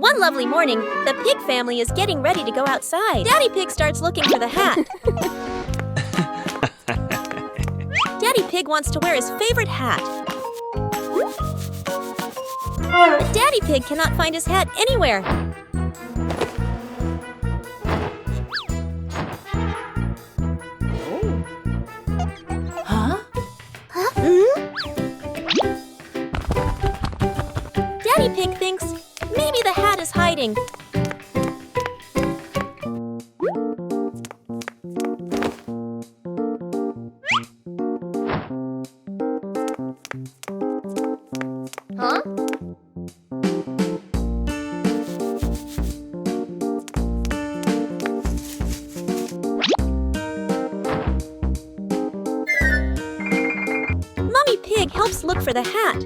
One lovely morning, the pig family is getting ready to go outside. Daddy Pig starts looking for the hat. Daddy Pig wants to wear his favorite hat. But Daddy Pig cannot find his hat anywhere. Daddy Pig thinks maybe the hat is hiding. Mommy Pig helps look for the hat.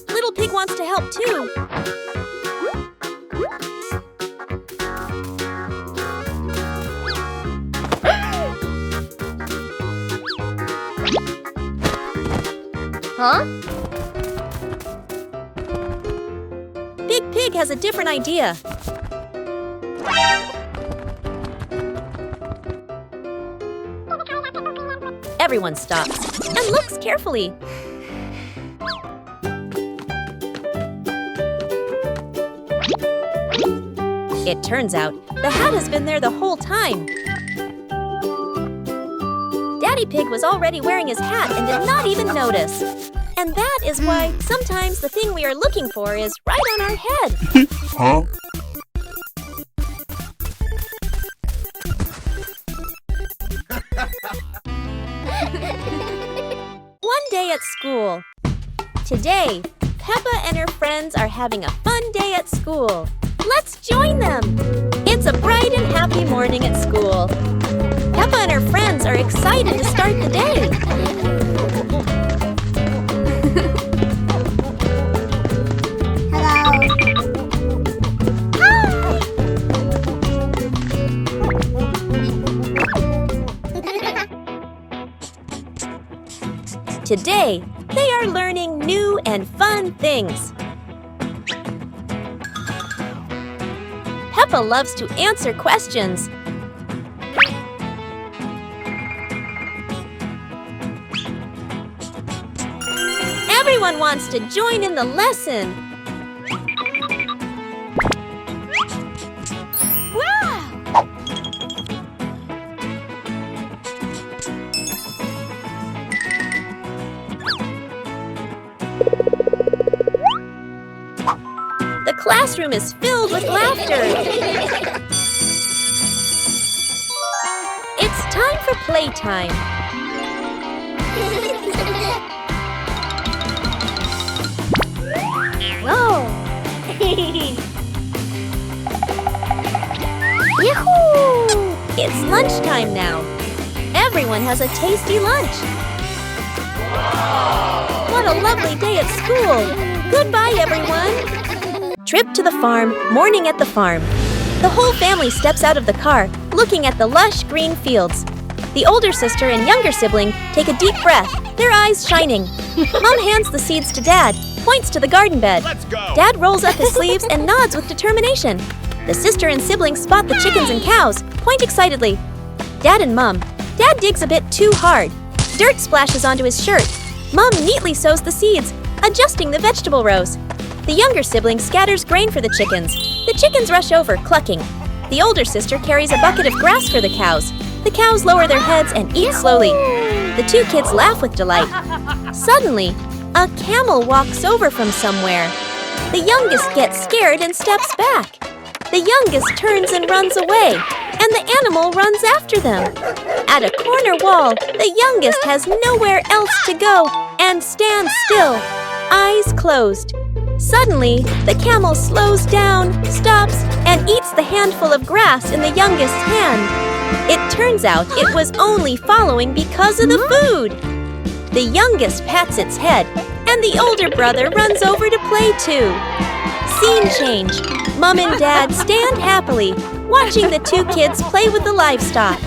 Little Pig wants to help too. Big Pig has a different idea. Everyone stops and looks carefully. It turns out the hat has been there the whole time. Daddy Pig was already wearing his hat and did not even notice. And that is why sometimes the thing we are looking for is right on our head. One day at school. Today, Peppa and her friends are having a fun day at school. Let's join them! It's a bright and happy morning at school. Peppa and her friends are excited to start the day. Today, they are learning new and fun things. Peppa loves to answer questions. Everyone wants to join in the lesson. Wow! The classroom is filled with laughter. It's time for playtime. Whoa! Yahoo! It's lunchtime now. Everyone has a tasty lunch. What a lovely day at school. Goodbye, everyone. Trip to the farm, morning at the farm. The whole family steps out of the car, looking at the lush green fields. The older sister and younger sibling take a deep breath, their eyes shining. Mom hands the seeds to Dad, points to the garden bed. Let's go. Dad rolls up his sleeves and nods with determination. The sister and siblings spot the chickens and cows, point excitedly. Dad and Mom. Dad digs a bit too hard. Dirt splashes onto his shirt. Mom neatly sows the seeds, adjusting the vegetable rows. The younger sibling scatters grain for the chickens. The chickens rush over, clucking. The older sister carries a bucket of grass for the cows. The cows lower their heads and eat slowly. The two kids laugh with delight. Suddenly, a camel walks over from somewhere. The youngest gets scared and steps back. The youngest turns and runs away, and the animal runs after them. At a corner wall, the youngest has nowhere else to go and stands still, eyes closed. Suddenly, the camel slows down, stops, and eats the handful of grass in the youngest's hand. It turns out it was only following because of the food. The youngest pats its head, and the older brother runs over to play too. Scene change. Mom and Dad stand happily, watching the two kids play with the livestock.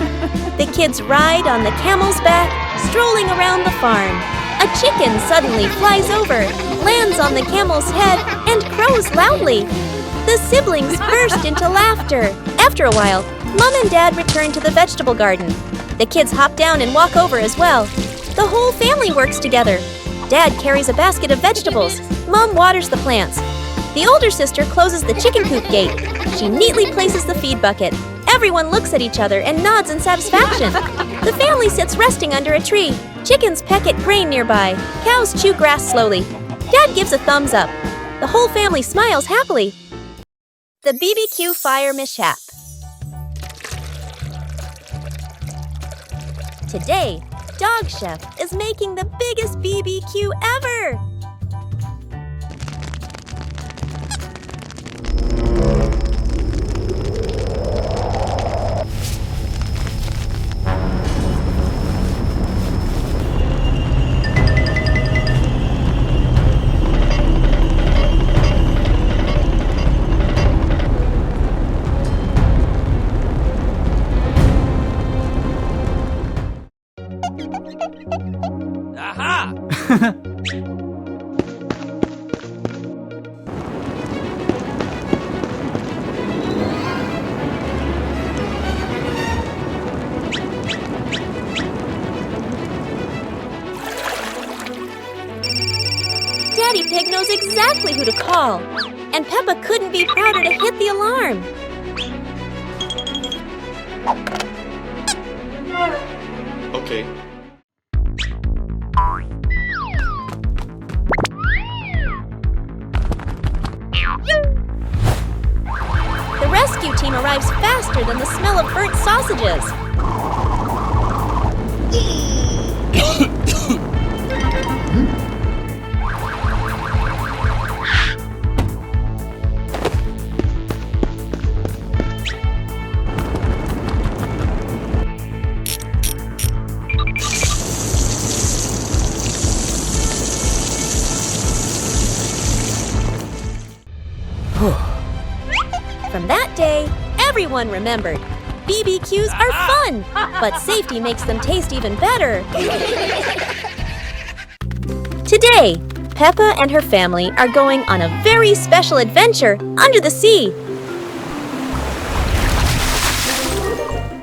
The kids ride on the camel's back, strolling around the farm. A chicken suddenly flies over, lands on the camel's head, and crows loudly. The siblings burst into laughter. After a while, Mom and Dad return to the vegetable garden. The kids hop down and walk over as well. The whole family works together. Dad carries a basket of vegetables. Mom waters the plants. The older sister closes the chicken coop gate. She neatly places the feed bucket. Everyone looks at each other and nods in satisfaction. The family sits resting under a tree. Chickens peck at grain nearby. Cows chew grass slowly. Dad gives a thumbs up. The whole family smiles happily. The BBQ fire mishap. Today, Dog Chef is making the biggest BBQ ever! Aha! Daddy Pig knows exactly who to call, and Peppa couldn't be prouder to hit the alarm. Okay. The rescue team arrives faster than the smell of burnt sausages. From that day, everyone remembered. BBQs are fun, but safety makes them taste even better. Today, Peppa and her family are going on a very special adventure under the sea.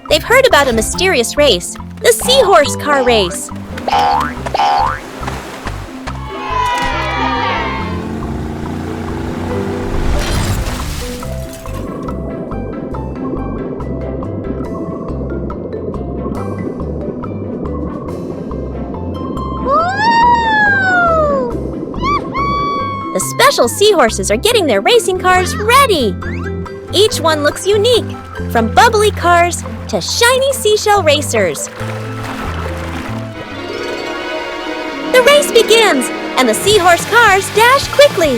They've heard about a mysterious race, the seahorse car race. The special seahorses are getting their racing cars ready. Each one looks unique, from bubbly cars to shiny seashell racers. The race begins, and the seahorse cars dash quickly.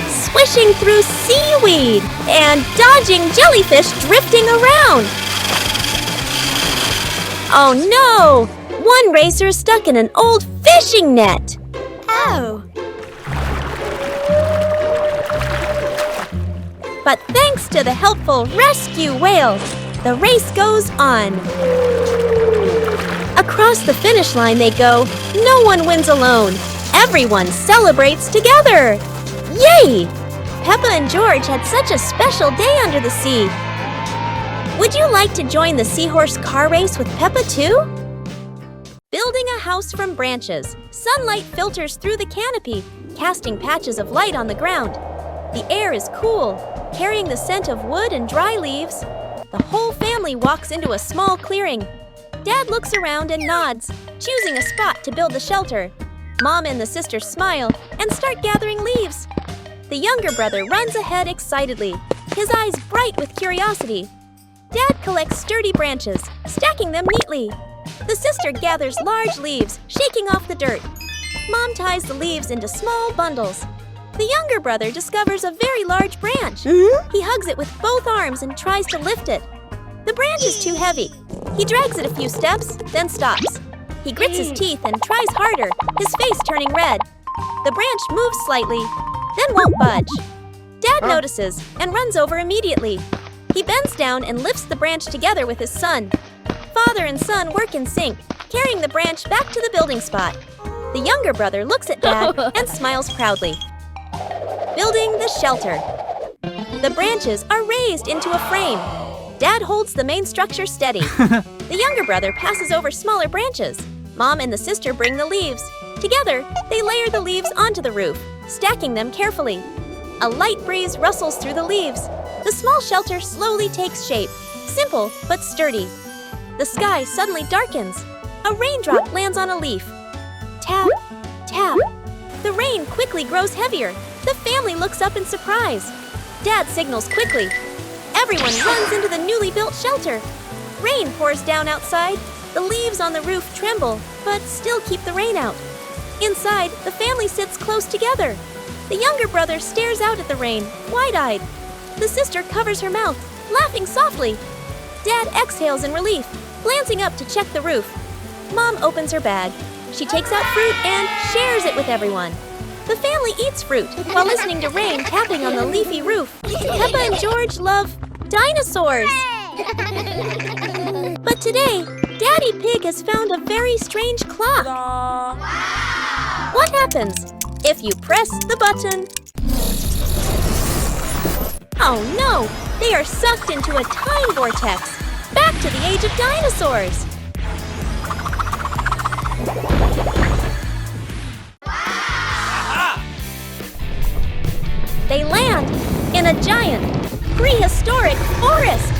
Swishing through seaweed and dodging jellyfish drifting around. Oh no! One racer is stuck in an old fishing net. Oh. But thanks to the helpful rescue whale, the race goes on. Across the finish line they go. No one wins alone. Everyone celebrates together. Yay! Peppa and George had such a special day under the sea. Would you like to join the seahorse car race with Peppa too? Building a house from branches, sunlight filters through the canopy, casting patches of light on the ground. The air is cool, carrying the scent of wood and dry leaves. The whole family walks into a small clearing. Dad looks around and nods, choosing a spot to build the shelter. Mom and the sisters smile and start gathering leaves. The younger brother runs ahead excitedly, his eyes bright with curiosity. Dad collects sturdy branches, stacking them neatly. The sister gathers large leaves, shaking off the dirt. Mom ties the leaves into small bundles. The younger brother discovers a very large branch. He hugs it with both arms and tries to lift it. The branch is too heavy. He drags it a few steps, then stops. He grits his teeth and tries harder, his face turning red. The branch moves slightly, then won't budge. Dad notices and runs over immediately. He bends down and lifts the branch together with his son. Father and son work in sync, carrying the branch back to the building spot. The younger brother looks at Dad and smiles proudly. Building the shelter. The branches are raised into a frame. Dad holds the main structure steady. The younger brother passes over smaller branches. Mom and the sister bring the leaves. Together, they layer the leaves onto the roof, stacking them carefully. A light breeze rustles through the leaves. The small shelter slowly takes shape, simple but sturdy. The sky suddenly darkens. A raindrop lands on a leaf. Tap, tap. The rain quickly grows heavier. The family looks up in surprise. Dad signals quickly. Everyone runs into the newly built shelter. Rain pours down outside. The leaves on the roof tremble, but still keep the rain out. Inside, the family sits close together. The younger brother stares out at the rain, wide-eyed. The sister covers her mouth, laughing softly. Dad exhales in relief, glancing up to check the roof. Mom opens her bag. She takes out fruit and shares it with everyone. The family eats fruit while listening to rain tapping on the leafy roof. Peppa and George love dinosaurs. But today, Daddy Pig has found a very strange clock. What happens if you press the button? Oh no! They are sucked into a time vortex, back to the age of dinosaurs. They land in a giant, prehistoric forest.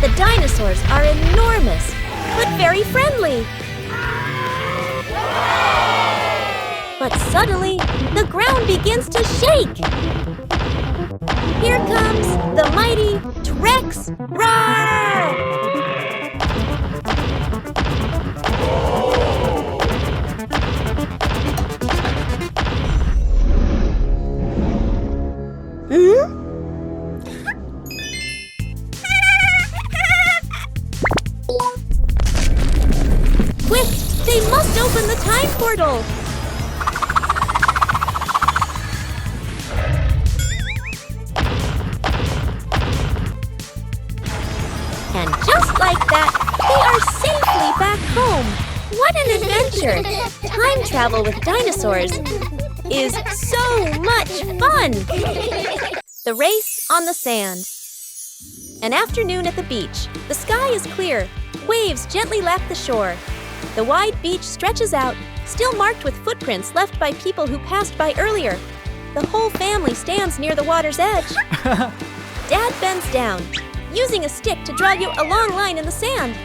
The dinosaurs are enormous, but very friendly. But suddenly, the ground begins to shake. Here comes the mighty T-Rex. Roar! Quick! They must open the time portal! And just like that, they are safely back home! What an adventure! Time travel with dinosaurs is so much fun! The race on the sand. An afternoon at the beach. The sky is clear. Waves gently lap the shore. The wide beach stretches out, still marked with footprints left by people who passed by earlier. The whole family stands near the water's edge. Dad bends down, using a stick to draw you a long line in the sand.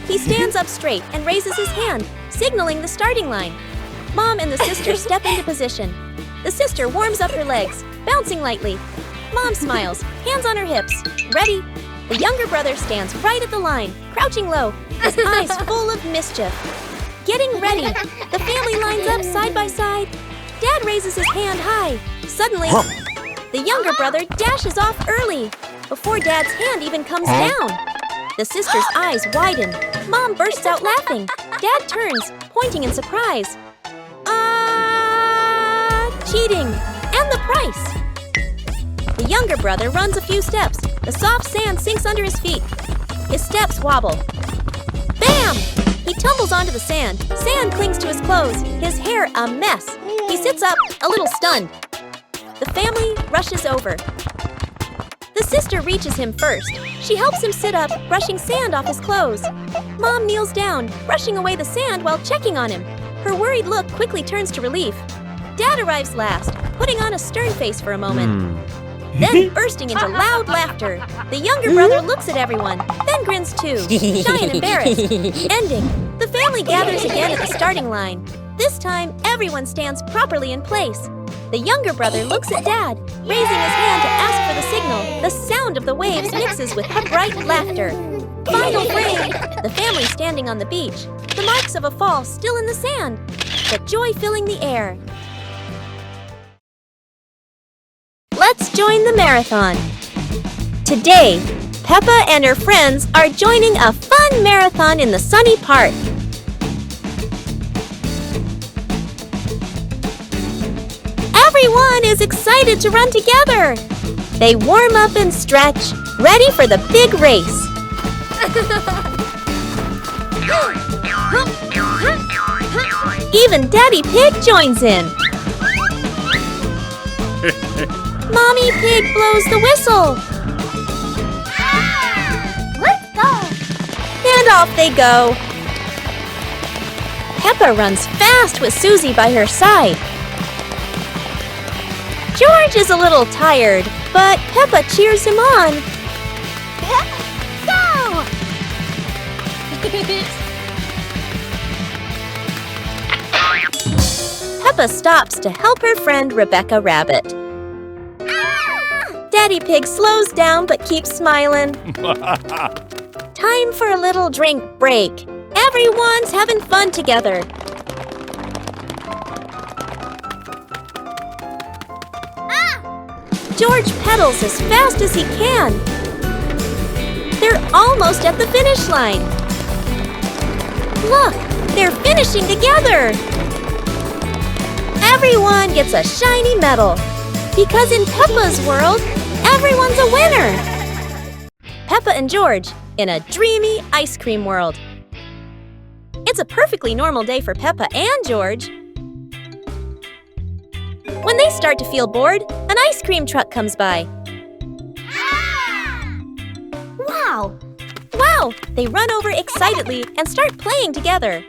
He stands up straight and raises his hand, signaling the starting line. Mom and the sister step into position. The sister warms up her legs, bouncing lightly. Mom smiles, hands on her hips. Ready? The younger brother stands right at the line, crouching low, his eyes full of mischief. Getting ready, the family lines up side by side. Dad raises his hand high. Suddenly, the younger brother dashes off early, before Dad's hand even comes down. The sister's eyes widen. Mom bursts out laughing. Dad turns, pointing in surprise. Cheating! And the price! The younger brother runs a few steps. The soft sand sinks under his feet. His steps wobble. Bam! He tumbles onto the sand. Sand clings to his clothes, his hair a mess. He sits up, a little stunned. The family rushes over. The sister reaches him first. She helps him sit up, brushing sand off his clothes. Mom kneels down, brushing away the sand while checking on him. Her worried look quickly turns to relief. Dad arrives last, putting on a stern face for a moment. Then bursting into loud laughter. The younger brother looks at everyone, then grins too, shy and embarrassed. Ending. The family gathers again at the starting line. This time, everyone stands properly in place. The younger brother looks at Dad, raising his hand to ask for the signal. The sound of the waves mixes with bright laughter. Final frame. The family standing on the beach. The marks of a fall still in the sand, but joy filling the air. Let's join the marathon. Today, Peppa and her friends are joining a fun marathon in the sunny park. Everyone is excited to run together. They warm up and stretch, ready for the big race. Even Daddy Pig joins in. Mommy Pig blows the whistle. Let's go! And off they go. Peppa runs fast with Susie by her side. George is a little tired, but Peppa cheers him on. Go! Peppa stops to help her friend Rebecca Rabbit. Daddy Pig slows down but keeps smiling. Time for a little drink break. Everyone's having fun together. George pedals as fast as he can. They're almost at the finish line. Look, they're finishing together. Everyone gets a shiny medal. Because in Peppa's world, everyone's a winner. Peppa and George in a dreamy ice cream world. It's a perfectly normal day for Peppa and George. When they start to feel bored, an ice cream truck comes by. Wow! Wow! They run over excitedly and start playing together.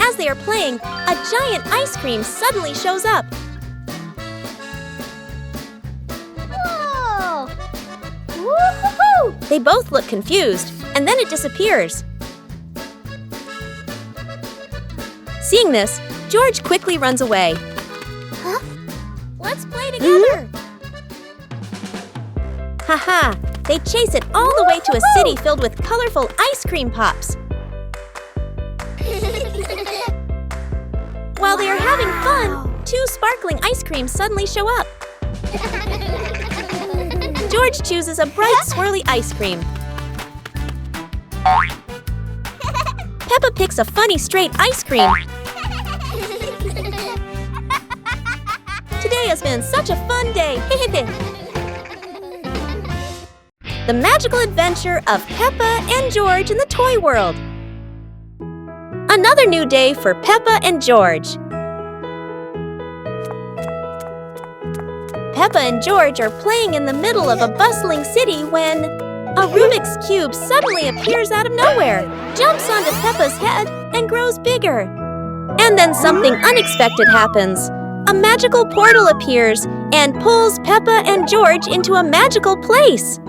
As they are playing, a giant ice cream suddenly shows up. Whoa! Woo-hoo-hoo! They both look confused, and then it disappears. Seeing this, George quickly runs away. Huh? Let's play together! Haha! They chase it all the way to a city filled with colorful ice cream pops. While they are having fun, 2 sparkling ice creams suddenly show up. George chooses a bright, swirly ice cream. Peppa picks a funny, straight ice cream. Today has been such a fun day. The magical adventure of Peppa and George in the toy world. Another new day for Peppa and George. Peppa and George are playing in the middle of a bustling city when a Rubik's Cube suddenly appears out of nowhere, jumps onto Peppa's head, and grows bigger. And then something unexpected happens. A magical portal appears and pulls Peppa and George into a magical place.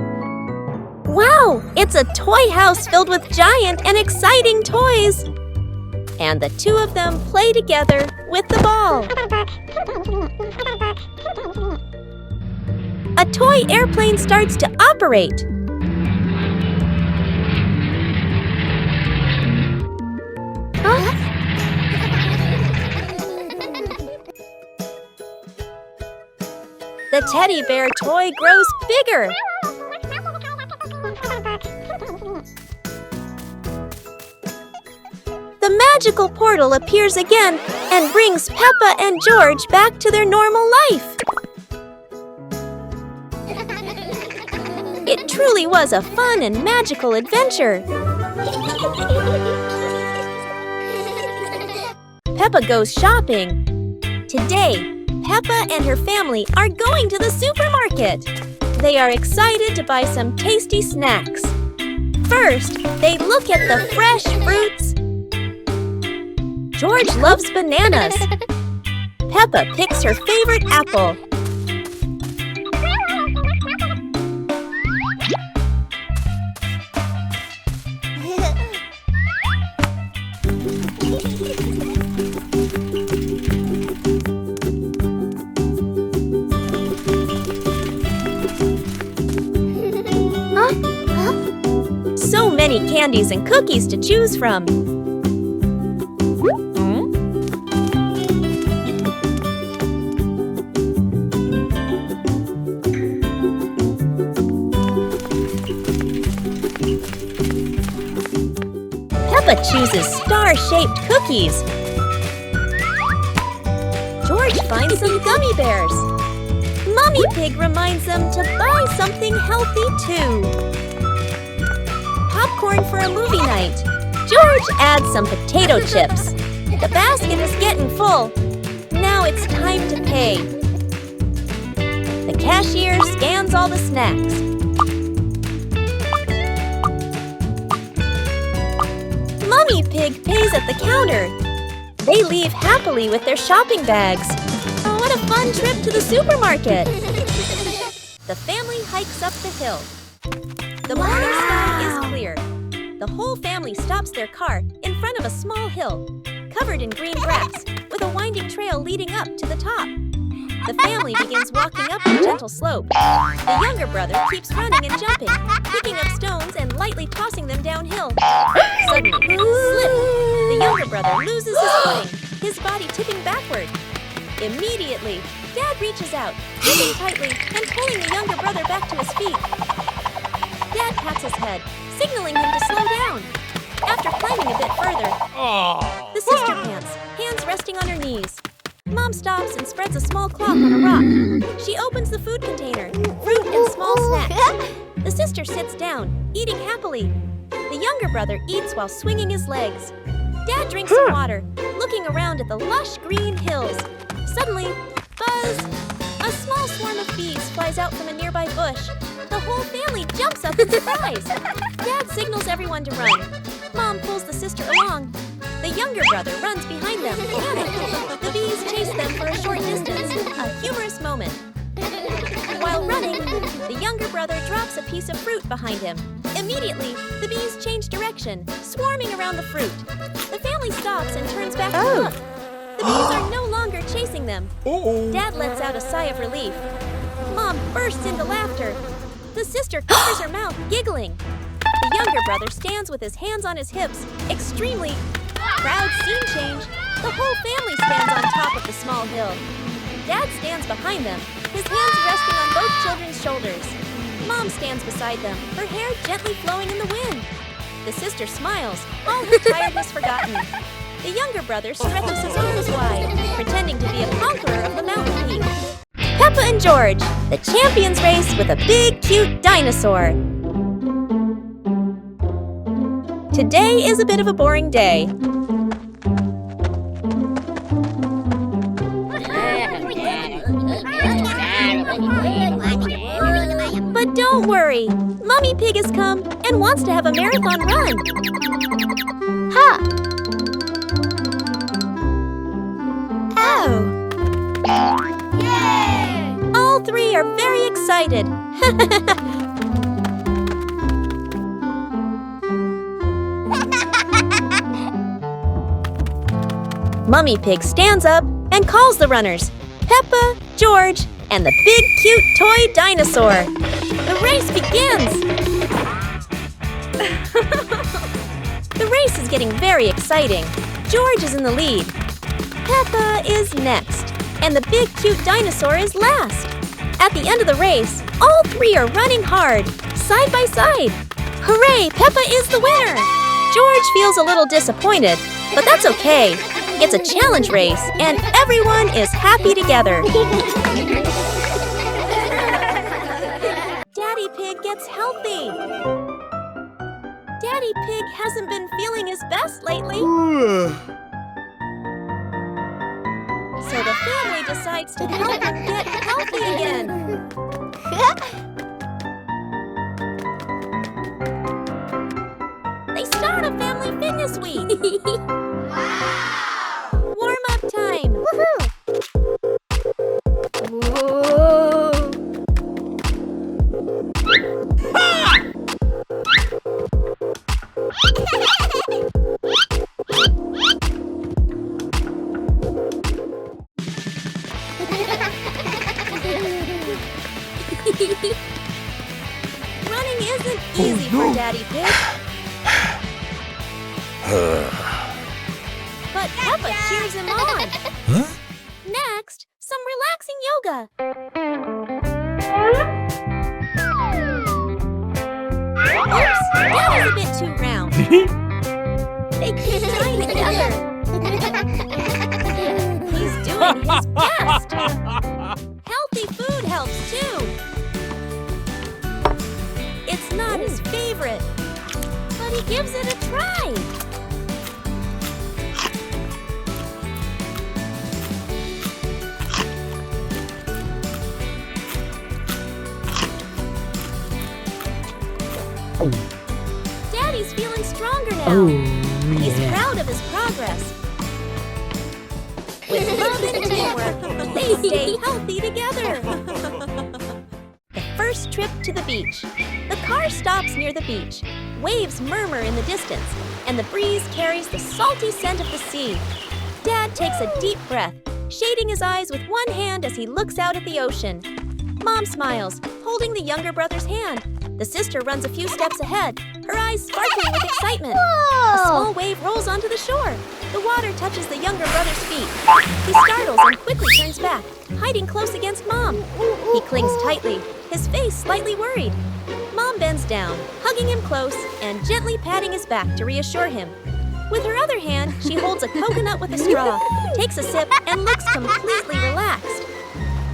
Wow, it's a toy house filled with giant and exciting toys. And the 2 of them play together with the ball. A toy airplane starts to operate. Huh? The teddy bear toy grows bigger. The magical portal appears again and brings Peppa and George back to their normal life. It truly was a fun and magical adventure. Peppa goes shopping. Today, Peppa and her family are going to the supermarket. They are excited to buy some tasty snacks. First, they look at the fresh fruits. George loves bananas. Peppa picks her favorite apple. So many candies and cookies to choose from. Peppa chooses star-shaped cookies. George finds some gummy bears. Mummy Pig reminds them to buy something healthy too. Popcorn for a movie night. George adds some potato chips. The basket is getting full. Now it's time to pay. The cashier scans all the snacks. Mummy Pig pays at the counter. They leave happily with their shopping bags. Oh, what a fun trip to the supermarket! The family hikes up the hill. The morning sky is clear. The whole family stops their car in front of a small hill, covered in green grass, with a winding trail leading up to the top. The family begins walking up the gentle slope. The younger brother keeps running and jumping, picking up stones and lightly tossing them downhill. Suddenly, slip! The younger brother loses his footing, his body tipping backward. Immediately, Dad reaches out, gripping tightly and pulling the younger brother back to his feet. Dad pats his head, signaling him to slow down. After climbing a bit further, the sister pants, hands resting on her knees. Mom stops and spreads a small cloth on a rock. She opens the food container, fruit and small snacks. The sister sits down, eating happily. The younger brother eats while swinging his legs. Dad drinks some water, looking around at the lush green hills. Suddenly, buzz! A small swarm of bees flies out from a nearby bush. The whole family jumps up in surprise. Dad signals everyone to run. Mom pulls the sister along. The younger brother runs behind them, panicked. The bees chase them for a short distance, a humorous moment. While running, the younger brother drops a piece of fruit behind him. Immediately, the bees change direction, swarming around the fruit. The family stops and turns back to look. The bees are no longer chasing them. Dad lets out a sigh of relief. Mom bursts into laughter. The sister covers her mouth, giggling. The younger brother stands with his hands on his hips, extremely proud. Scene change. The whole family stands on top of the small hill. Dad stands behind them, his hands resting on both children's shoulders. Mom stands beside them, her hair gently flowing in the wind. The sister smiles, all her tiredness forgotten. The younger brother stretches his arms wide, pretending to be a conqueror of the mountain peak. Peppa and George, the champions race with a big, cute dinosaur. Today is a bit of a boring day. But don't worry, Mummy Pig has come and wants to have a marathon run. Ha! Oh! Yay! All three are very excited. Mummy Pig stands up and calls the runners, Peppa, George, and the big cute toy dinosaur. The race begins! The race is getting very exciting. George is in the lead. Peppa is next, and the big cute dinosaur is last. At the end of the race, all three are running hard, side by side. Hooray, Peppa is the winner! George feels a little disappointed, but that's okay. It's a challenge race, and everyone is happy together. Daddy Pig gets healthy. Daddy Pig hasn't been feeling his best lately. So the family decides to help him get healthy again. They start a family fitness week. Wow! Warm-up time. Woohoo! Whoa! Running isn't easy for Daddy Pig. But Peppa cheers him on. Huh? Next, some relaxing yoga. Oops, that is a bit too round. They They keep tying together. He's doing his best. Healthy food helps too. It's not his favorite, but he gives it a try. Daddy's feeling stronger now. He's proud of his progress. With love and teamwork, they stay healthy together. The first trip to the beach. The car stops near the beach. Waves murmur in the distance, and the breeze carries the salty scent of the sea. Dad takes a deep breath, shading his eyes with one hand as he looks out at the ocean. Mom smiles, holding the younger brother's hand. The sister runs a few steps ahead, her eyes sparkling with excitement. A small wave rolls onto the shore. The water touches the younger brother's feet. He startles and quickly turns back, hiding close against Mom. He clings tightly, his face slightly worried. Mom bends down, hugging him close and gently patting his back to reassure him. With her other hand, she holds a coconut with a straw, takes a sip, and looks completely relaxed.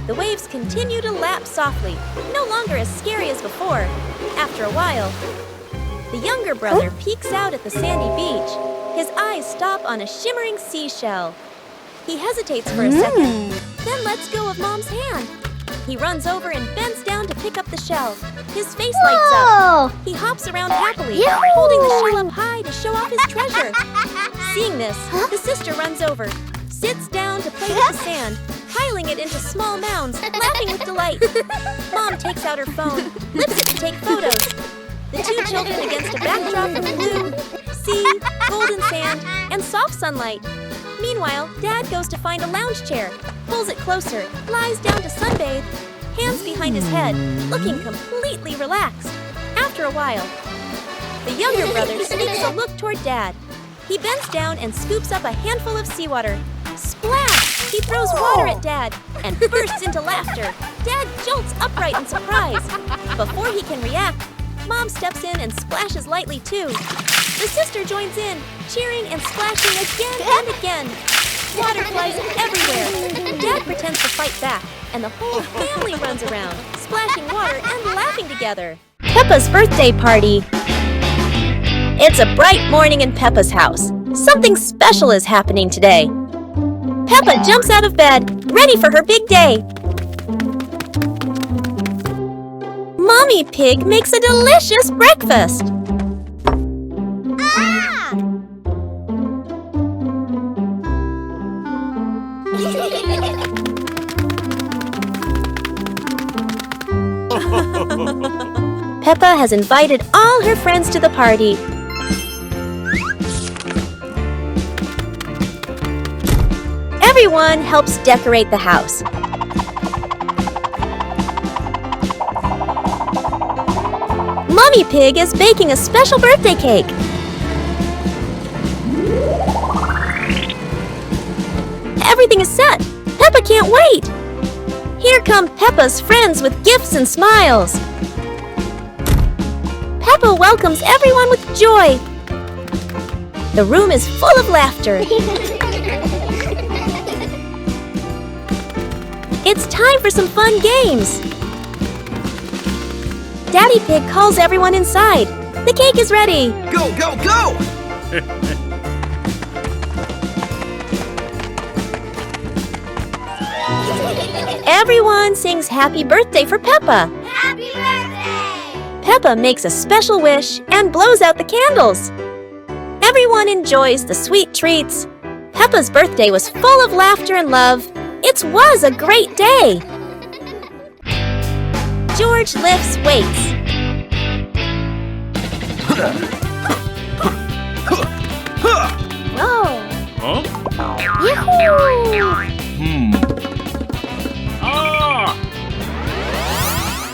The waves continue to lap softly, no longer as scary as before. After a while, the younger brother peeks out at the sandy beach. His eyes stop on a shimmering seashell. He hesitates for a second, then lets go of Mom's hand. He runs over and bends down to pick up the shell. His face lights up. He hops around happily, holding the shell up high to show off his treasure. Seeing this, the sister runs over, sits down to play with the sand, piling it into small mounds, laughing with delight. Mom takes out her phone, lifts it to take photos. The two children against a backdrop of blue, sea, golden sand, and soft sunlight. Meanwhile, Dad goes to find a lounge chair, pulls it closer, lies down to sunbathe, hands behind his head, looking completely relaxed. After a while, the younger brother sneaks a look toward Dad. He bends down and scoops up a handful of seawater. Splash! He throws water at Dad and bursts into laughter. Dad jolts upright in surprise. Before he can react, Mom steps in and splashes lightly too. The sister joins in, cheering and splashing again and again. Water flies everywhere. Dad pretends to fight back, and the whole family runs around, splashing water and laughing together. Peppa's birthday party. It's a bright morning in Peppa's house. Something special is happening today. Peppa jumps out of bed, ready for her big day. Mommy Pig makes a delicious breakfast. Peppa has invited all her friends to the party. Everyone helps decorate the house. Mommy Pig is baking a special birthday cake. Everything is set. Peppa can't wait. Here come Peppa's friends with gifts and smiles. Peppa welcomes everyone with joy. The room is full of laughter. It's time for some fun games. Daddy Pig calls everyone inside. The cake is ready. Go, go, go! Everyone sings happy birthday for Peppa. Happy birthday! Peppa makes a special wish and blows out the candles. Everyone enjoys the sweet treats. Peppa's birthday was full of laughter and love. It was a great day. George lifts weights. Whoa! Yahoo!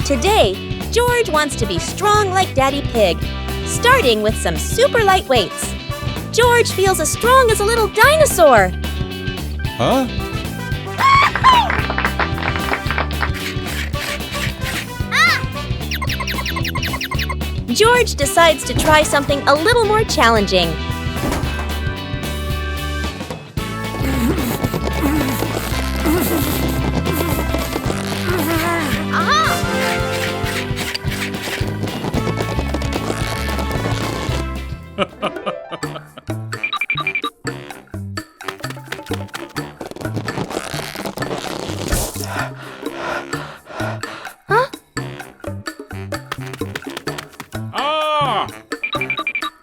Today, George wants to be strong like Daddy Pig, starting with some super light weights. George feels as strong as a little dinosaur. Huh? George decides to try something a little more challenging.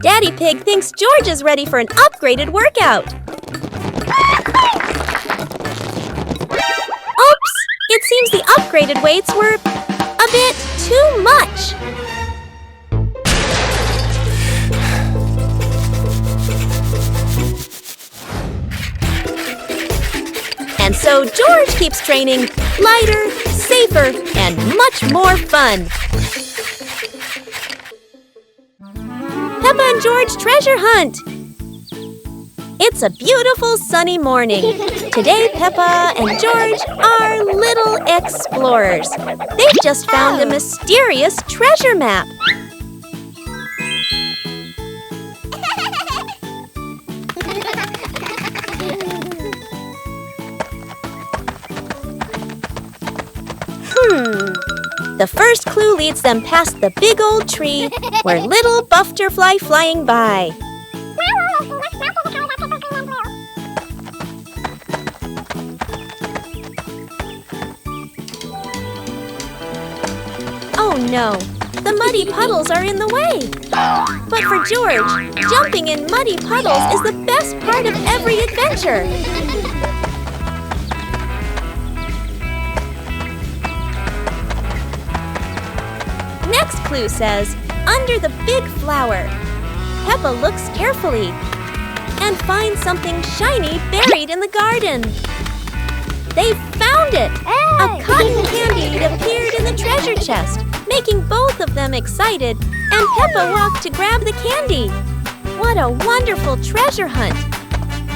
Daddy Pig thinks George is ready for an upgraded workout. Oops! It seems the upgraded weights were a bit too much. And so George keeps training lighter, safer, and much more fun. Peppa and George Treasure Hunt! It's a beautiful sunny morning. Today, Peppa and George are little explorers. They've just found a mysterious treasure map. The first clue leads them past the big old tree where little buffter fly flying by. Oh no, the muddy puddles are in the way. But for George, jumping in muddy puddles is the best part of every adventure. Next clue says, under the big flower. Peppa looks carefully and finds something shiny buried in the garden. They found it! A cotton candy appeared in the treasure chest, making both of them excited, and Peppa walked to grab the candy. What a wonderful treasure hunt!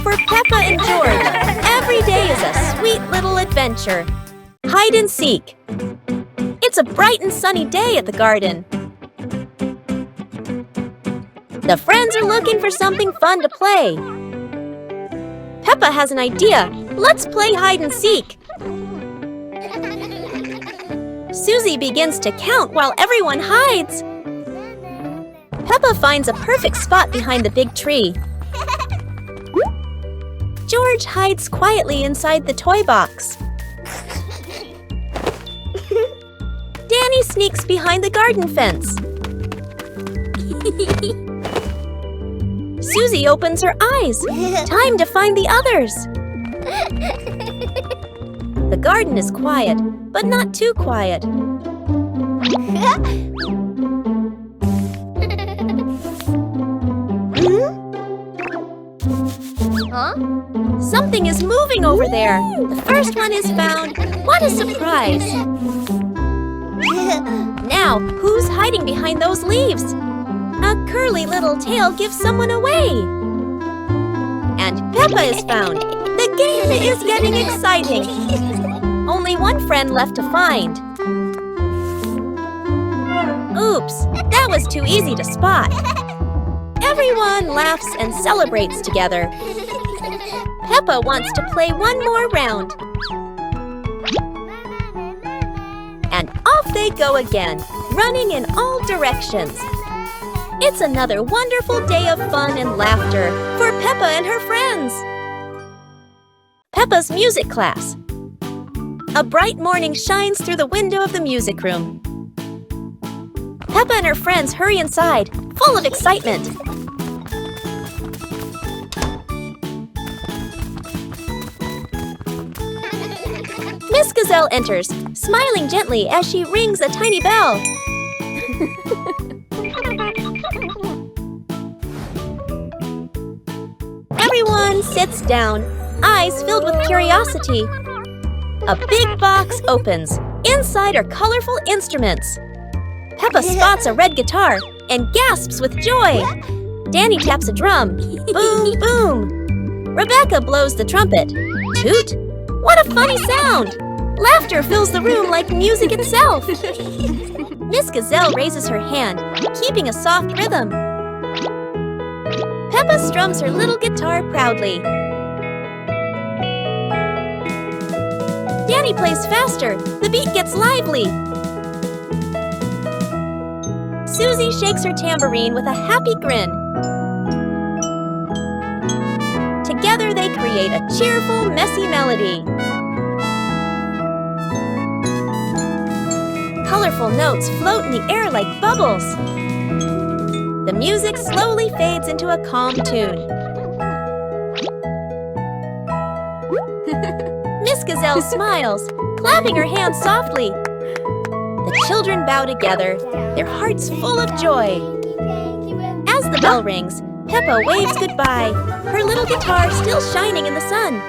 For Peppa and George, every day is a sweet little adventure. Hide and seek. It's a bright and sunny day at the garden. The friends are looking for something fun to play. Peppa has an idea. Let's play hide and seek. Susie begins to count while everyone hides. Peppa finds a perfect spot behind the big tree. George hides quietly inside the toy box. Danny sneaks behind the garden fence. Susie opens her eyes. Time to find the others. The garden is quiet, but not too quiet. Something is moving over there. The first one is found. What a surprise! Now, who's hiding behind those leaves? A curly little tail gives someone away. And Peppa is found. The game is getting exciting. Only one friend left to find. Oops, that was too easy to spot. Everyone laughs and celebrates together. Peppa wants to play one more round. And off they go again, running in all directions. It's another wonderful day of fun and laughter for Peppa and her friends. Peppa's music class. A bright morning shines through the window of the music room. Peppa and her friends hurry inside, full of excitement. Miss Gazelle enters, smiling gently as she rings a tiny bell. Everyone sits down, eyes filled with curiosity. A big box opens. Inside are colorful instruments. Peppa spots a red guitar and gasps with joy. Danny taps a drum. Boom, boom. Rebecca blows the trumpet. Toot! What a funny sound! Laughter fills the room like music itself. Miss Gazelle raises her hand, keeping a soft rhythm. Peppa strums her little guitar proudly. Danny plays faster. The beat gets lively. Susie shakes her tambourine with a happy grin. Together they create a cheerful, messy melody. Colorful notes float in the air like bubbles. The music slowly fades into a calm tune. Miss Gazelle smiles, clapping her hands softly. The children bow together, their hearts full of joy. As the bell rings, Peppa waves goodbye, her little guitar still shining in the sun.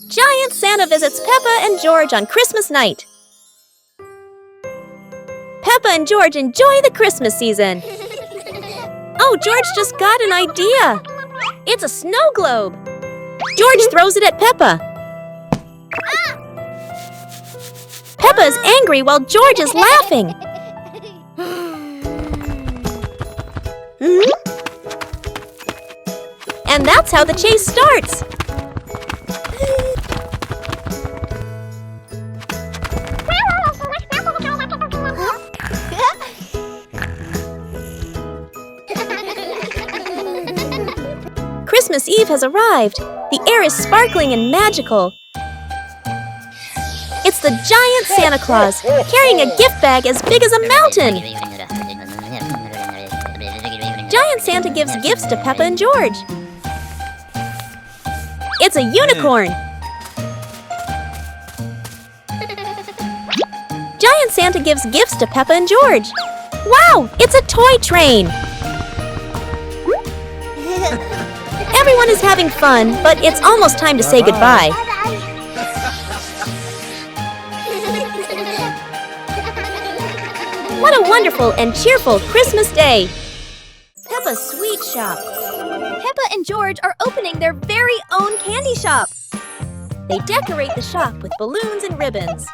Giant Santa visits Peppa and George on Christmas night. Peppa and George enjoy the Christmas season. Oh, George just got an idea. It's a snow globe. George throws it at Peppa. Peppa is angry while George is laughing. And that's how the chase starts. Christmas Eve has arrived. The air is sparkling and magical. It's the giant Santa Claus, carrying a gift bag as big as a mountain. Giant Santa gives gifts to Peppa and George. It's a unicorn. Giant Santa gives gifts to Peppa and George. Wow, it's a toy train. Everyone is having fun, but it's almost time to say goodbye. What a wonderful and cheerful Christmas day! Peppa's Sweet Shop. Peppa and George are opening their very own candy shop. They decorate the shop with balloons and ribbons.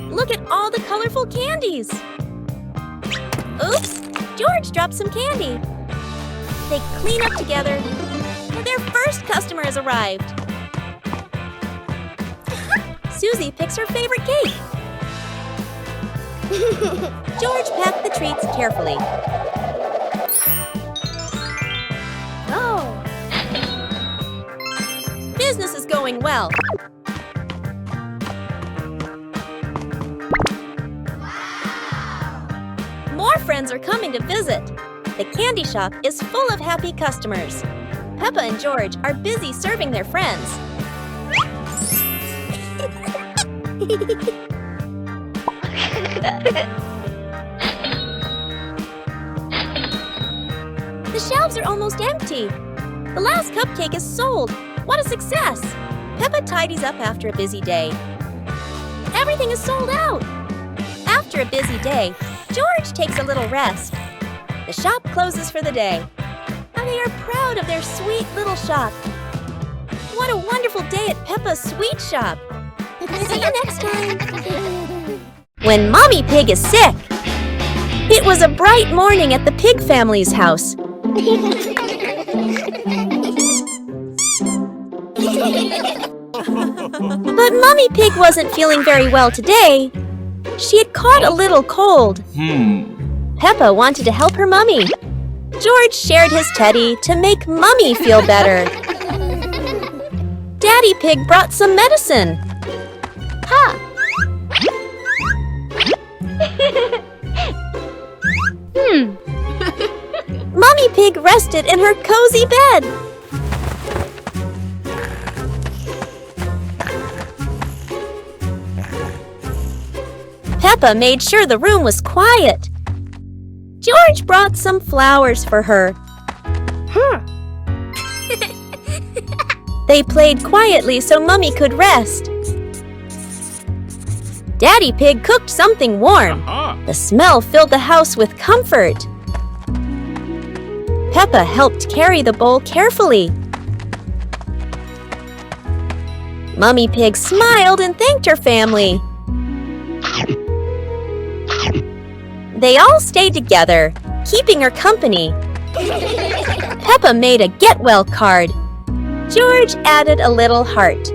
Look at all the colorful candies! Oops! George dropped some candy. They clean up together, and their first customer has arrived. Susie picks her favorite cake. George packed the treats carefully. Oh! Business is going well. More friends are coming to visit. The candy shop is full of happy customers. Peppa and George are busy serving their friends. The shelves are almost empty. The last cupcake is sold. What a success! Peppa tidies up after a busy day. Everything is sold out. After a busy day, George takes a little rest. The shop closes for the day. And they are proud of their sweet little shop. What a wonderful day at Peppa's Sweet Shop. See you next time. When Mommy Pig is sick. It was a bright morning at the pig family's house. But Mommy Pig wasn't feeling very well today. She had caught a little cold. Peppa wanted to help her mummy. George shared his teddy to make Mummy feel better. Daddy Pig brought some medicine. Ha! Mummy Pig rested in her cozy bed. Peppa made sure the room was quiet. George brought some flowers for her. They played quietly so Mummy could rest. Daddy Pig cooked something warm. The smell filled the house with comfort. Peppa helped carry the bowl carefully. Mummy Pig smiled and thanked her family. They all stayed together, keeping her company. Peppa made a get well card. George added a little heart.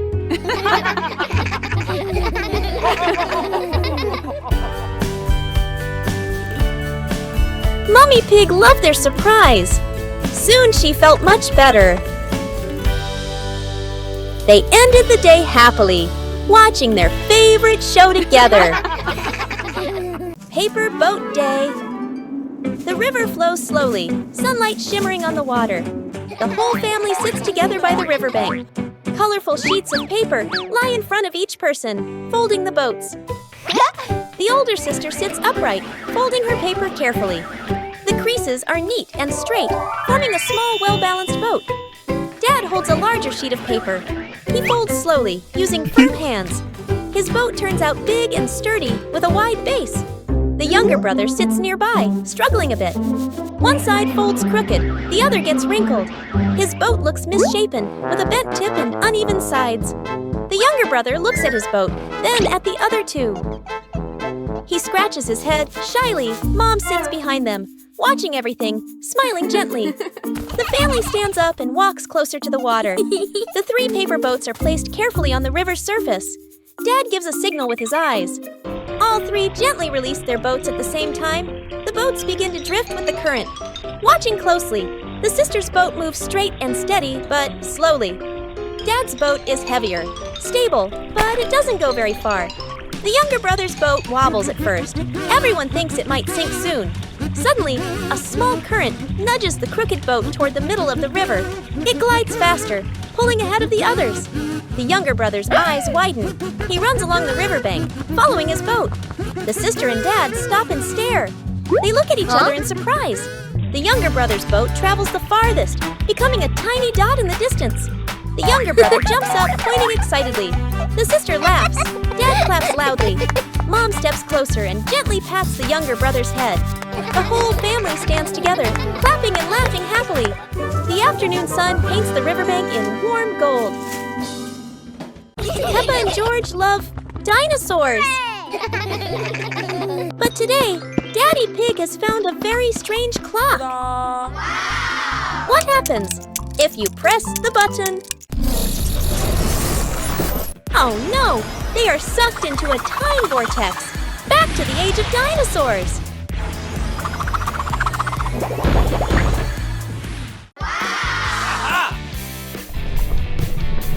Mummy Pig loved their surprise. Soon she felt much better. They ended the day happily, watching their favorite show together. Paper Boat Day. The river flows slowly, sunlight shimmering on the water. The whole family sits together by the riverbank. Colorful sheets of paper lie in front of each person, folding the boats. The older sister sits upright, folding her paper carefully. The creases are neat and straight, forming a small, well-balanced boat. Dad holds a larger sheet of paper. He folds slowly, using firm hands. His boat turns out big and sturdy, with a wide base. The younger brother sits nearby, struggling a bit. One side folds crooked, the other gets wrinkled. His boat looks misshapen, with a bent tip and uneven sides. The younger brother looks at his boat, then at the other two. He scratches his head. Shyly, Mom sits behind them, watching everything, smiling gently. The family stands up and walks closer to the water. The 3 paper boats are placed carefully on the river's surface. Dad gives a signal with his eyes. All 3 gently release their boats at the same time. The boats begin to drift with the current. Watching closely, the sister's boat moves straight and steady, but slowly. Dad's boat is heavier, stable, but it doesn't go very far. The younger brother's boat wobbles at first. Everyone thinks it might sink soon. Suddenly, a small current nudges the crooked boat toward the middle of the river. It glides faster, pulling ahead of the others. The younger brother's eyes widen. He runs along the riverbank, following his boat. The sister and dad stop and stare. They look at each other in surprise. The younger brother's boat travels the farthest, becoming a tiny dot in the distance. The younger brother jumps up, pointing excitedly. The sister laughs. Dad claps loudly. Mom steps closer and gently pats the younger brother's head. The whole family stands together, clapping and laughing happily. The afternoon sun paints the riverbank in warm gold. Peppa and George love dinosaurs. But today, Daddy Pig has found a very strange clock. What happens if you press the button? Oh no! They are sucked into a time vortex, back to the age of dinosaurs.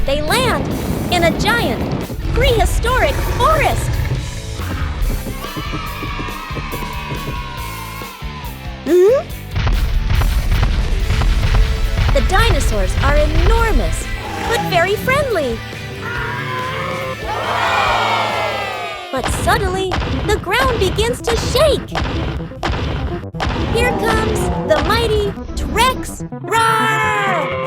They land in a giant, prehistoric forest. The dinosaurs are enormous, but very friendly. But suddenly, the ground begins to shake. Here comes the mighty T-Rex. Roar!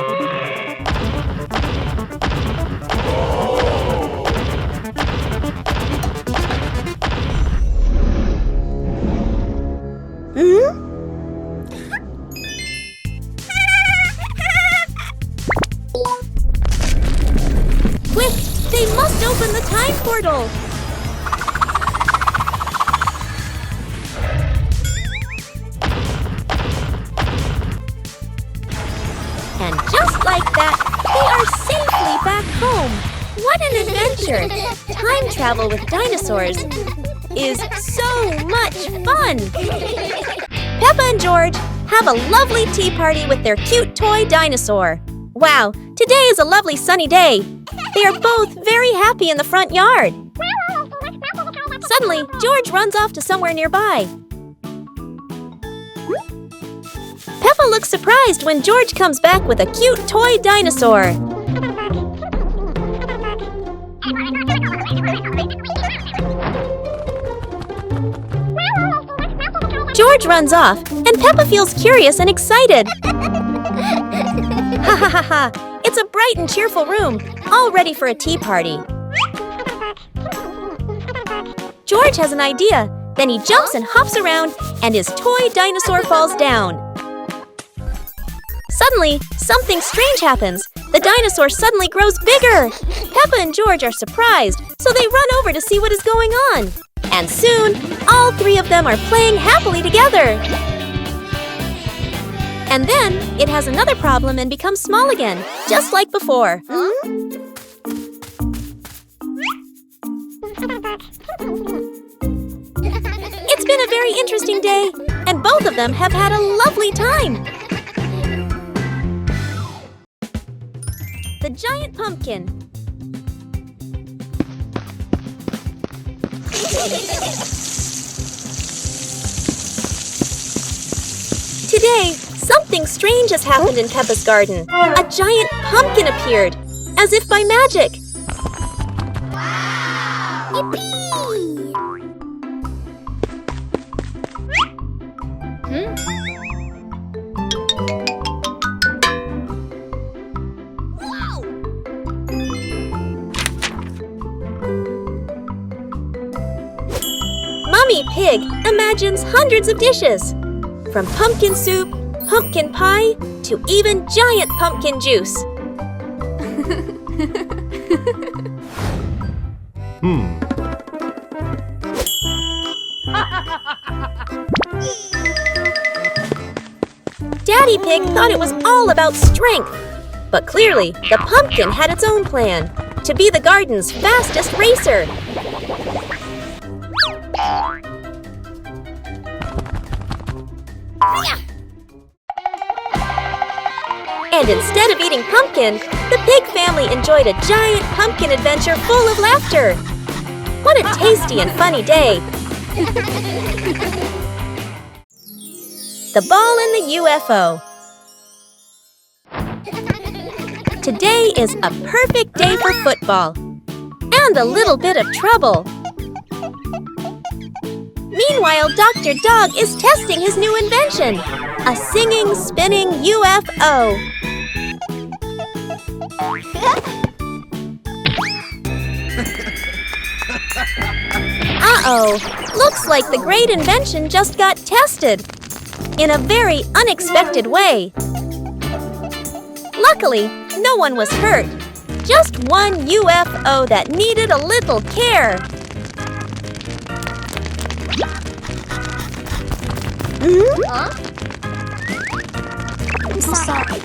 Quick! They must open the time portal! And just like that, they are safely back home. What an adventure! Time travel with dinosaurs is so much fun! Peppa and George have a lovely tea party with their cute toy dinosaur. Wow, today is a lovely sunny day. They are both very happy in the front yard. Suddenly, George runs off to somewhere nearby. Peppa looks surprised when George comes back with a cute toy dinosaur. George runs off, and Peppa feels curious and excited. Ha ha ha ha! It's a bright and cheerful room, all ready for a tea party. George has an idea. Then he jumps and hops around, and his toy dinosaur falls down. Suddenly, something strange happens. The dinosaur suddenly grows bigger. Peppa and George are surprised, so they run over to see what is going on. And soon, all 3 of them are playing happily together. And then, it has another problem and becomes small again, just like before. very interesting day, and both of them have had a lovely time. The giant pumpkin. Today, something strange has happened in Peppa's garden. A giant pumpkin appeared, as if by magic. Mummy Pig imagines hundreds of dishes, from pumpkin soup, pumpkin pie, to even giant pumpkin juice. Daddy Pig thought it was all about strength, but clearly the pumpkin had its own plan, to be the garden's fastest racer. And instead of eating pumpkin, the pig family enjoyed a giant pumpkin adventure full of laughter. What a tasty and funny day! The ball and the UFO. Today is a perfect day for football. And a little bit of trouble. Meanwhile, Dr. Dog is testing his new invention, a singing, spinning UFO. Uh-oh, looks like the great invention just got tested in a very unexpected way. Luckily, no one was hurt, just one UFO that needed a little care. Huh? I'm so sorry.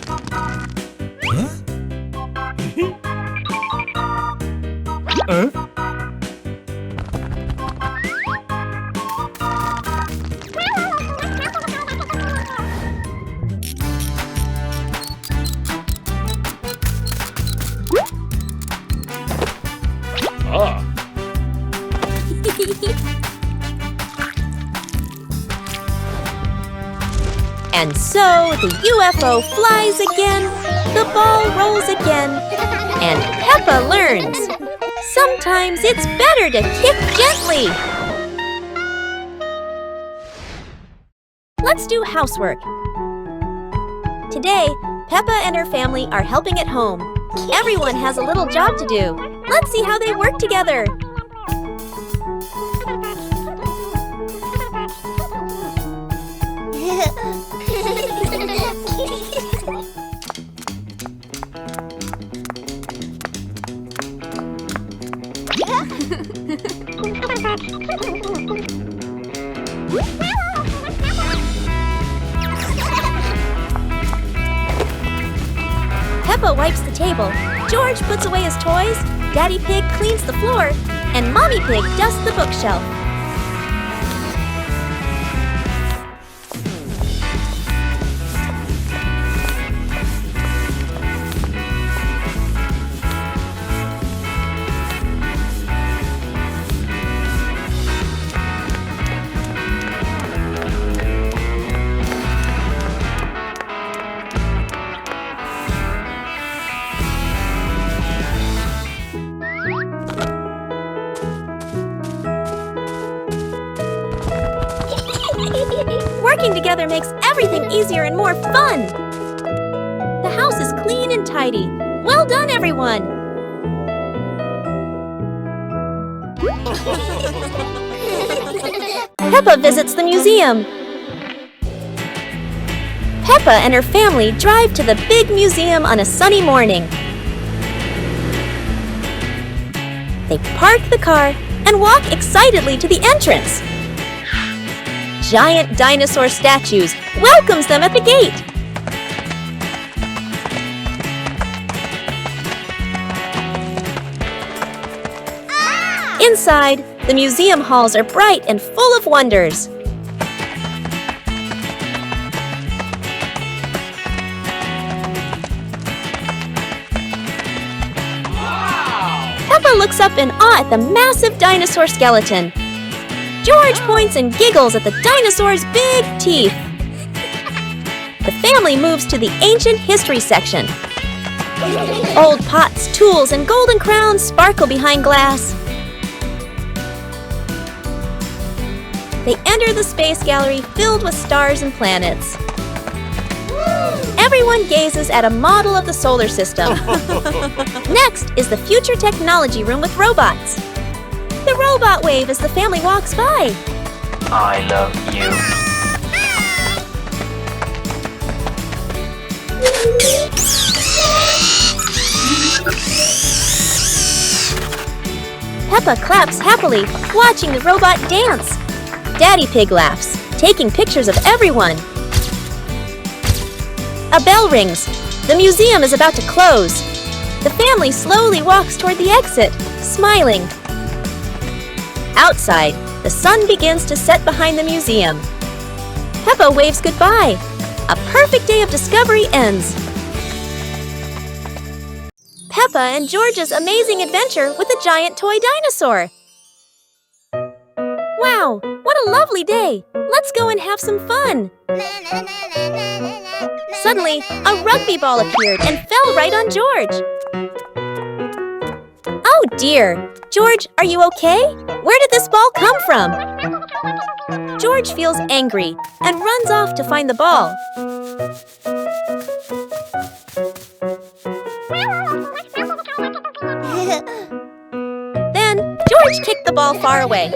And so the UFO flies again, the ball rolls again, and Peppa learns. Sometimes it's better to kick gently. Let's do housework. Today, Peppa and her family are helping at home. Everyone has a little job to do. Let's see how they work together. Peppa wipes the table, George puts away his toys, Daddy Pig cleans the floor, and Mommy Pig dusts the bookshelf. Working together makes everything easier and more fun. The house is clean and tidy. Well done, everyone! Peppa visits the museum. Peppa and her family drive to the big museum on a sunny morning. They park the car and walk excitedly to the entrance. Giant dinosaur statues welcomes them at the gate. Inside, the museum halls are bright and full of wonders. Peppa looks up in awe at the massive dinosaur skeleton. George points and giggles at the dinosaur's big teeth. The family moves to the ancient history section. Old pots, tools, and golden crowns sparkle behind glass. They enter the space gallery filled with stars and planets. Everyone gazes at a model of the solar system. Next is the future technology room with robots. The robot wave as the family walks by. I love you. Peppa claps happily, watching the robot dance. Daddy Pig laughs, taking pictures of everyone. A bell rings. The museum is about to close. The family slowly walks toward the exit, smiling. Outside, the sun begins to set behind the museum. Peppa waves goodbye. A perfect day of discovery ends. Peppa and George's amazing adventure with a giant toy dinosaur. Wow, what a lovely day! Let's go and have some fun! Suddenly, a rugby ball appeared and fell right on George. Oh dear! George, are you okay? Where did this ball come from? George feels angry and runs off to find the ball. Then, George kicked the ball far away.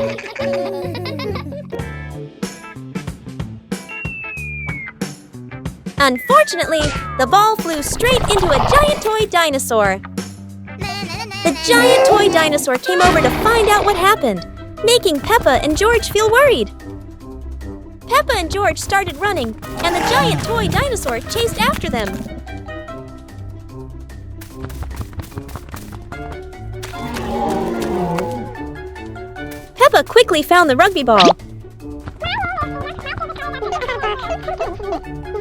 Unfortunately, the ball flew straight into a giant toy dinosaur. The giant toy dinosaur came over to find out what happened, making Peppa and George feel worried. Peppa and George started running, and the giant toy dinosaur chased after them. Peppa quickly found the rugby ball.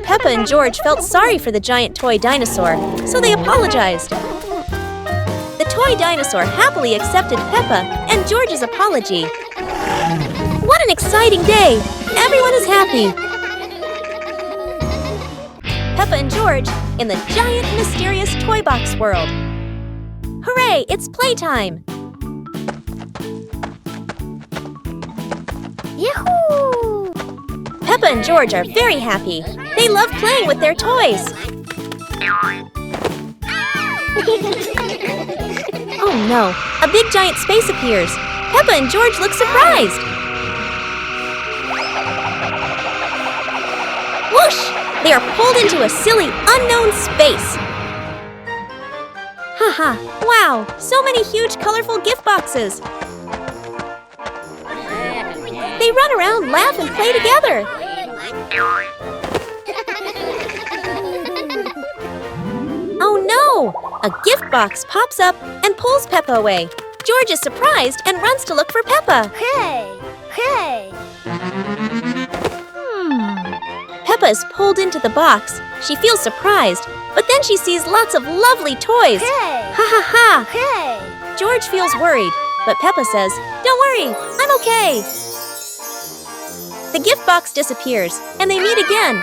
Peppa and George felt sorry for the giant toy dinosaur, so they apologized. The toy dinosaur happily accepted Peppa and George's apology. What an exciting day! Everyone is happy. Peppa and George in the giant mysterious toy box world. Hooray, it's playtime! Yahoo! Peppa and George are very happy. They love playing with their toys. Oh no, a big giant space appears. Peppa and George look surprised. Whoosh! They are pulled into a silly, unknown space. Haha, wow, so many huge, colorful gift boxes. They run around, laugh, and play together. Oh no! A gift box pops up and pulls Peppa away. George is surprised and runs to look for Peppa. Hey! Hey! Peppa is pulled into the box. She feels surprised, but then she sees lots of lovely toys. Hey! Ha ha ha! Hey! George feels worried, but Peppa says, "Don't worry, I'm okay." The gift box disappears, and they meet again.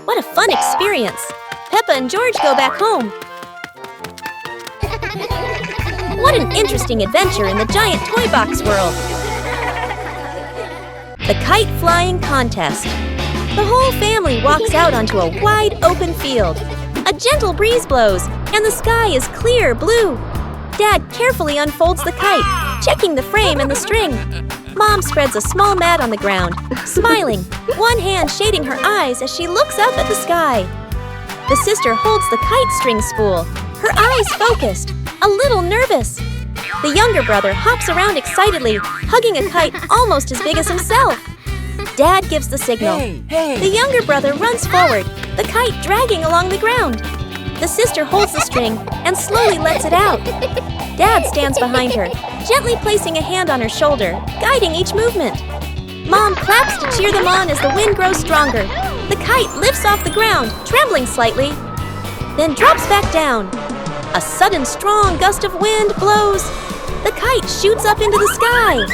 What a fun experience! Peppa and George go back home. What an interesting adventure in the giant toy box world! The kite flying contest. The whole family walks out onto a wide open field. A gentle breeze blows, and the sky is clear blue. Dad carefully unfolds the kite, checking the frame and the string. Mom spreads a small mat on the ground, smiling, one hand shading her eyes as she looks up at the sky. The sister holds the kite string spool, her eyes focused, a little nervous. The younger brother hops around excitedly, hugging a kite almost as big as himself. Dad gives the signal. Hey! The younger brother runs forward, the kite dragging along the ground. The sister holds the string and slowly lets it out. Dad stands behind her, gently placing a hand on her shoulder, guiding each movement. Mom claps to cheer them on as the wind grows stronger. The kite lifts off the ground, trembling slightly, then drops back down. A sudden strong gust of wind blows, The kite shoots up into the sky.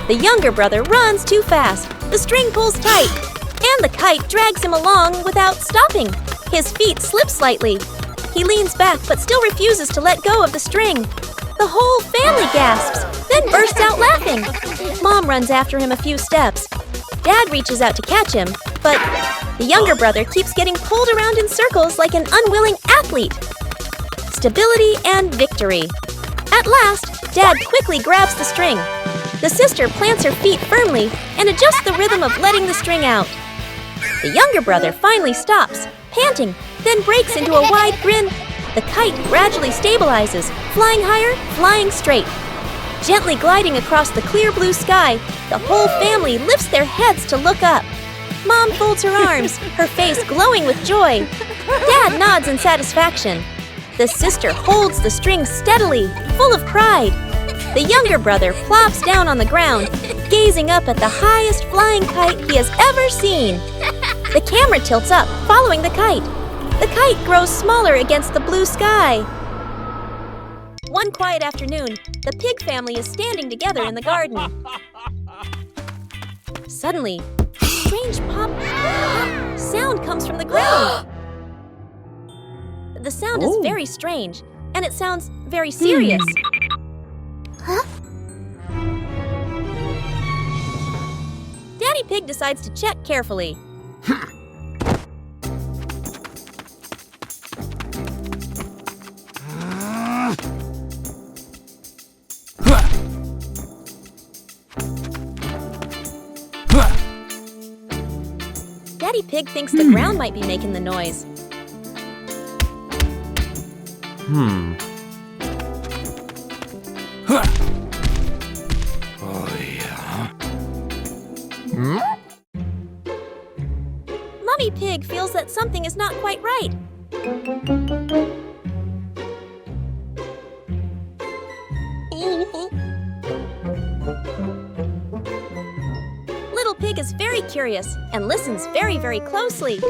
The younger brother runs too fast. The string pulls tight, and the kite drags him along without stopping. His feet slip slightly. He leans back but still refuses to let go of the string. The whole family gasps, then bursts out laughing. Mom runs after him a few steps. Dad reaches out to catch him, but the younger brother keeps getting pulled around in circles like an unwilling athlete. Stability and victory. At last, Dad quickly grabs the string. The sister plants her feet firmly and adjusts the rhythm of letting the string out. The younger brother finally stops, panting, then breaks into a wide grin. The kite gradually stabilizes, flying higher, flying straight. Gently gliding across the clear blue sky, the whole family lifts their heads to look up. Mom folds her arms, her face glowing with joy. Dad nods in satisfaction. The sister holds the string steadily, full of pride. The younger brother plops down on the ground, gazing up at the highest flying kite he has ever seen. The camera tilts up, following the kite. The kite grows smaller against the blue sky. One quiet afternoon, the pig family is standing together in the garden. Suddenly, a strange pop sound comes from the ground. The sound is very strange, and it sounds very serious. Huh? Daddy Pig decides to check carefully. Daddy Pig thinks the ground might be making the noise. Oh, yeah. Mummy Pig feels that something is not quite right. Little Pig is very curious and listens very, very closely.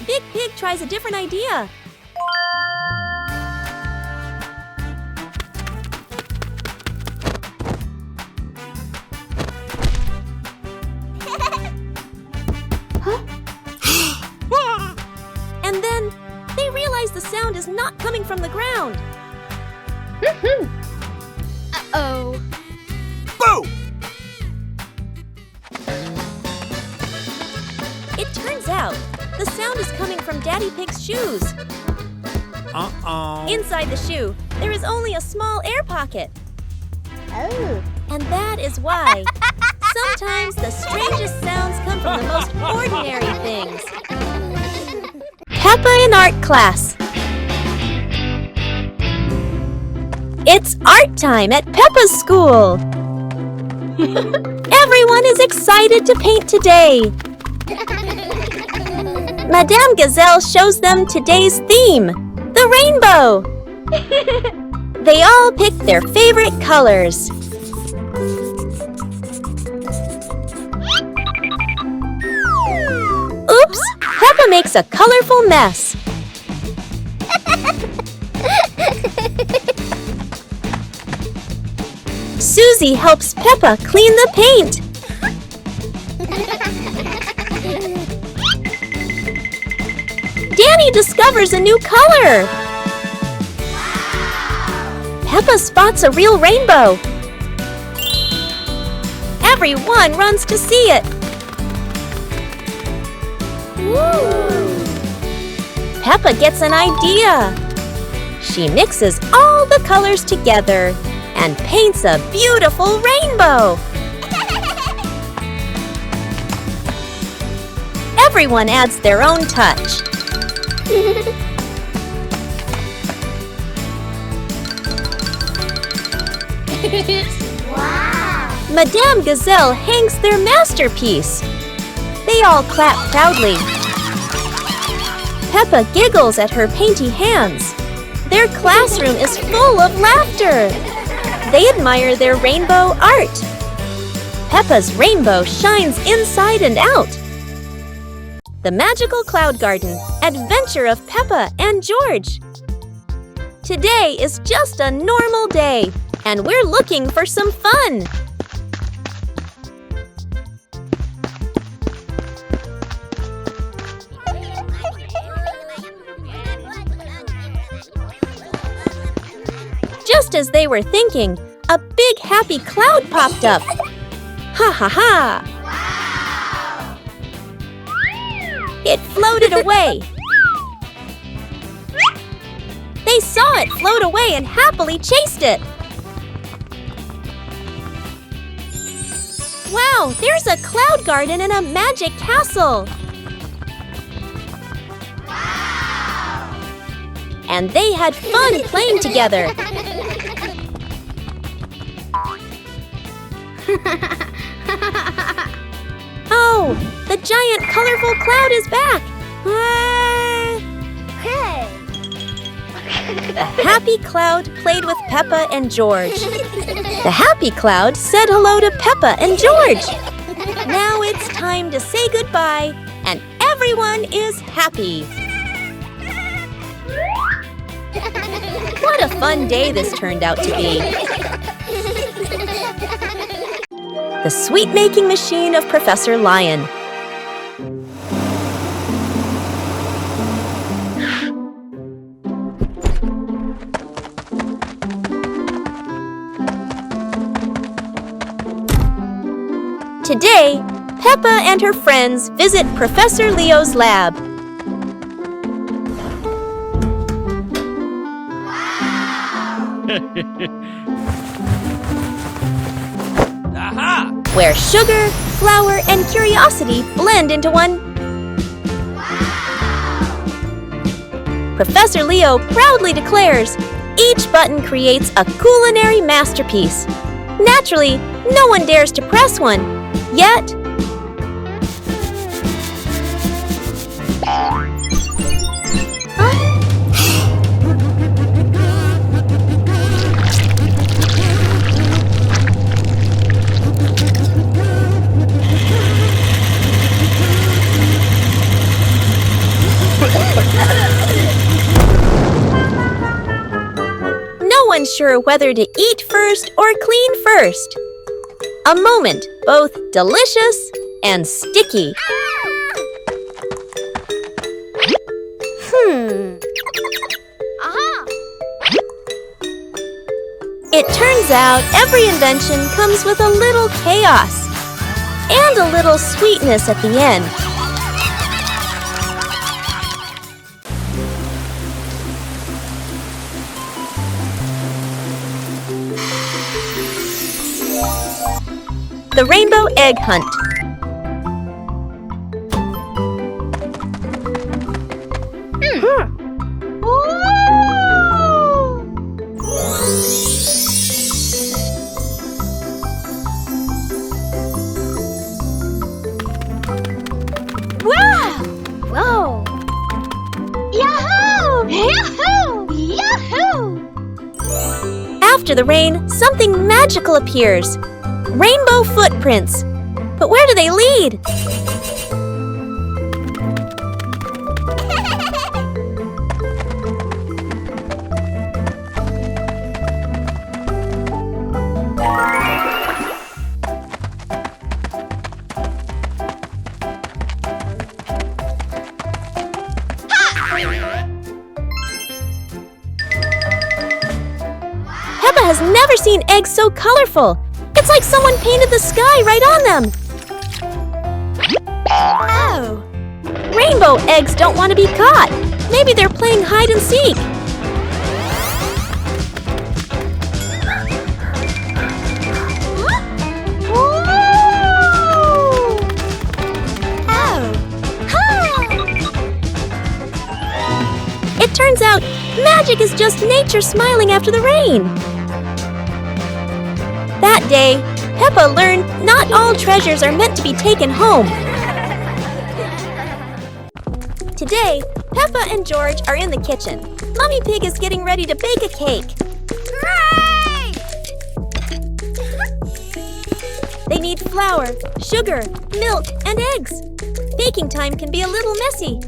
Big Pig tries a different idea. And then they realize the sound is not coming from the ground. Uh-oh. Boo! It turns out the sound is coming from Daddy Pig's shoes. Uh-oh. Inside the shoe, there is only a small air pocket. Oh. And that is why sometimes the strangest sounds come from the most ordinary things. Peppa in art class. It's art time at Peppa's school. Everyone is excited to paint today. Madame Gazelle shows them today's theme, the rainbow. They all pick their favorite colors. Oops! Peppa makes a colorful mess. Susie helps Peppa clean the paint. Danny discovers a new color. Peppa spots a real rainbow. Everyone runs to see it. Peppa gets an idea. She mixes all the colors together and paints a beautiful rainbow. Everyone adds their own touch. Wow! Madame Gazelle hangs their masterpiece. They all clap proudly. Peppa giggles at her painty hands. Their classroom is full of laughter. They admire their rainbow art. Peppa's rainbow shines inside and out. The Magical Cloud Garden, Adventure of Peppa and George. Today is just a normal day, and we're looking for some fun. Just as they were thinking, a big happy cloud popped up. Ha ha ha! It floated away. They saw it float away and happily chased it. Wow, there's a cloud garden and a magic castle. And they had fun playing together. Oh, the giant colorful cloud is back! The happy cloud played with Peppa and George. The happy cloud said hello to Peppa and George. Now it's time to say goodbye, and everyone is happy. What a fun day this turned out to be. The sweet-making machine of Professor Lion. Today, Peppa and her friends visit Professor Leo's lab. Aha! Where sugar, flour, and curiosity blend into one. Professor Leo proudly declares, each button creates a culinary masterpiece. Naturally, no one dares to press one, yet... No one's sure whether to eat first or clean first. A moment both delicious and sticky. It turns out every invention comes with a little chaos and a little sweetness at the end. The Rainbow Egg Hunt. Wow! Whoa! Yahoo! Yahoo! Yahoo! After the rain, something magical appears. Rainbow footprints. But where do they lead? Peppa has never seen eggs so colorful. It's like someone painted the sky right on them. Oh. Rainbow eggs don't want to be caught. Maybe they're playing hide and seek. It turns out magic is just nature smiling after the rain. That day, Peppa learned not all treasures are meant to be taken home. Today, Peppa and George are in the kitchen. Mummy Pig is getting ready to bake a cake. Hooray! They need flour, sugar, milk, and eggs. Baking time can be a little messy.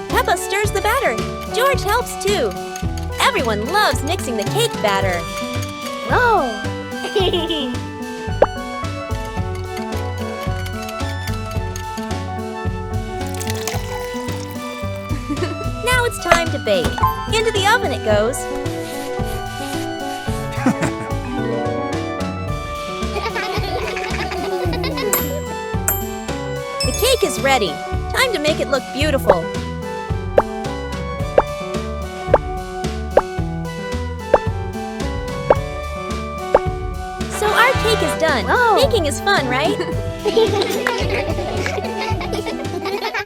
Peppa stirs the batter. George helps too. Everyone loves mixing the cake batter. Whoa! Now it's time to bake. Into the oven it goes. The cake is ready. Time to make it look beautiful. So our cake is done. Whoa. Baking is fun, right?